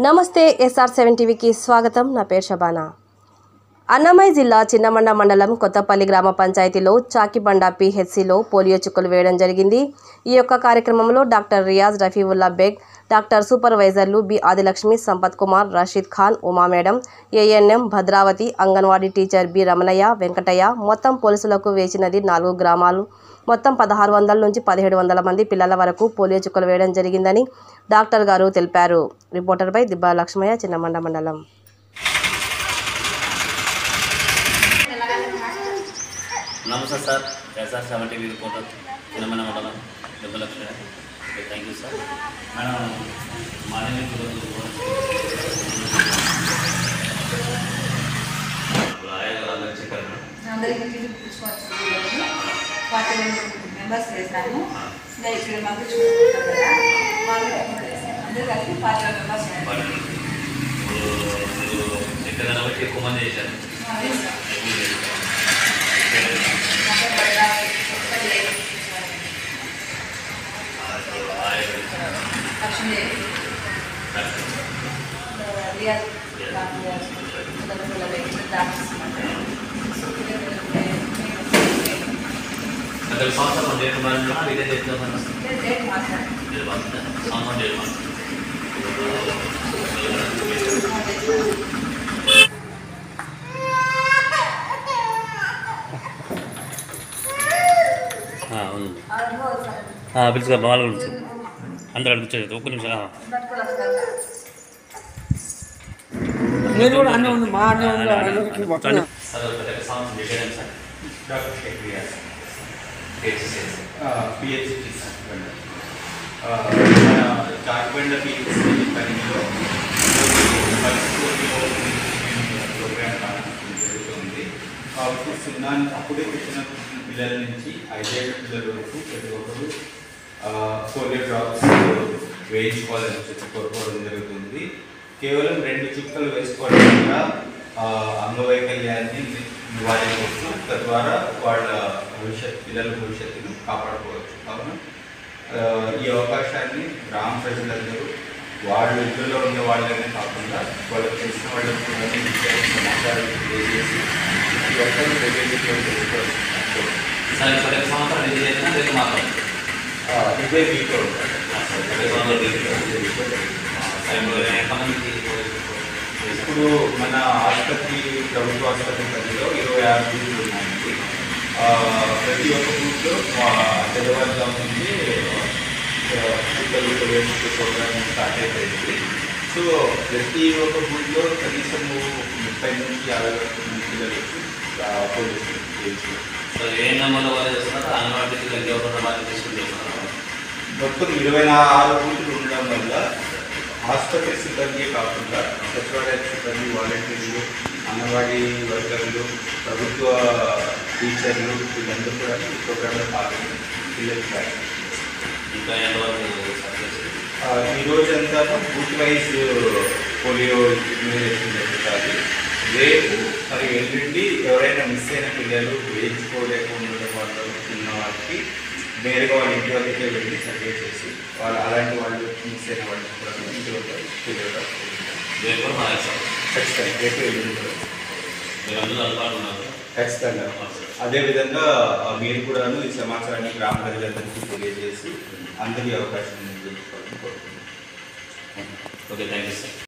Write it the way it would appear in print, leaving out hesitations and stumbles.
నమస్తే SR7 టీవీకి స్వాగతం. నా పేరు షబానా. అన్నమయ్య జిల్లా చిన్నమండ మండలం కొత్తపల్లి గ్రామ పంచాయతీలో చాకిబండ PHCలో పోలియో చుక్కలు వేయడం జరిగింది. ఈ యొక్క కార్యక్రమంలో డాక్టర్ రియాజ్ రఫీవుల్లా బేగ్, డాక్టర్ సూపర్వైజర్లు B Adilakshmi, Sampath Kumar, Rasheed Khan, Uma madam, ANM Bhadravati, anganwadi teacher B Ramanaiah, Venkataiah. మొత్తం పోలీసులకు వేసినది 4 గ్రామాలు. మొత్తం 1600 నుంచి 1700 మంది పిల్లల వరకు పోలియో చుక్కలు వేయడం జరిగిందని డాక్టర్ గారు తెలిపారు. రిపోర్టర్ బై దిబ్బా లక్ష్మయ్య, చిన్నమండ మండలం. నమస్తే sir. SR7 TV reporter, Chinnamanda మండలం, Dibba Lakshmaiah. Thank you sir. Madam morning members వేసాము. ఇక్కడ మాకు చూసుకుంటాం కదా, వాళ్ళు అందరూ కలిపి 40 మెంబర్స్ ఎక్కువ మంది చేశారు. సంవత్సరం డేట్ మాట్లాడుతున్నా ఇదే డేట్ సంవత్సరం డేట్ పిలుచుకో వాళ్ళు పిలుచు అందరూ అడుగుతుంది. ఒక్క నిమిషం చాకిబండ PHC పరిధిలో ప్రోగ్రామ్ ప్రారంభించడం జరుగుతుంది. కాబట్టి అప్పుడే పుట్టిన పిల్లల నుంచి 5 ఏళ్ల పిల్లల వరకు ప్రతి ఒక్కరు పోలియో డ్రాప్స్ వేయించుకోవాలని చెప్పి కోరుకోవడం జరుగుతుంది. కేవలం 2 చుక్కలు వేసుకోవడం వల్ల అంగవైకల్యాన్ని నివారించవచ్చు. తద్వారా వాళ్ళ పిల్లల భవిష్యత్తును కాపాడుకోవచ్చు. కావున ఈ అవకాశాన్ని గ్రామ ప్రజలందరూ వాళ్ళు ఇళ్ళలో ఉన్న వాళ్ళనే కాకుండా వాళ్ళకి తెలిసిన వాళ్ళకి కూడా సమాచారం తెలియజేసి ప్రతి ఒక్కరు ప్రవేశంలో తెలుసుకోవచ్చు. ఇదే మీతో ఇప్పుడు మన ఆసుపత్రి, ప్రభుత్వ ఆసుపత్రి పరిధిలో 26 బూత్లు ఉన్నాయండి. ప్రతి ఒక్క బూత్లో తెల్లవారుజాము నుంచి చుక్కలు వేసే ప్రోగ్రామ్ స్టార్ట్ అయిపోయింది. సో ప్రతి ఒక్క బూత్లో కనీసం 30 నుంచి 50 వరకు పిల్లలకి పోలీసులు ఏ నెంబర్లో వాళ్ళు చేస్తున్నారు? అంగన్వాడీ వాళ్ళు తీసుకుంటున్నారు. మొత్తం 26 బూతులు ఉండడం వల్ల ఆసుపత్రి సిబ్బంది కాకుండా సచివాలయ సిబ్బంది, వాలంటీర్లు, అంగన్వాడీ వర్కర్లు, ప్రభుత్వ టీచర్లు వీళ్ళందరూ కూడా ఈ ప్రోగ్రాంలో పాల్గొని పిల్లలకి ఇంకా ఈ రోజంతా బూత్ వైజ్ పోలియో ఇమ్యునైజేషన్ జరుగుతుంది. రేపు మరి ఎల్లుండి ఎవరైనా మిస్ అయిన పిల్లలు వేయించుకోలేకుండా వాళ్ళు ఉన్న వారికి నేరుగా వాళ్ళ ఇంటి వద్దకే వెళ్ళి సర్వే చేసి వాళ్ళు అలాంటి వాళ్ళు మిస్ అయిన వాళ్ళు కూడా ఇంటి వద్ద పిల్లలు ఖచ్చితంగా రేపు ఎల్లుండి ఖచ్చితంగా. అదేవిధంగా మీరు కూడాను ఈ సమాచారాన్ని గ్రామ ప్రజలందరికీ తెలియజేసి అందరికీ అవకాశం చేసుకోవాలని కోరుకుంటున్నాను. Okay, thank you sir.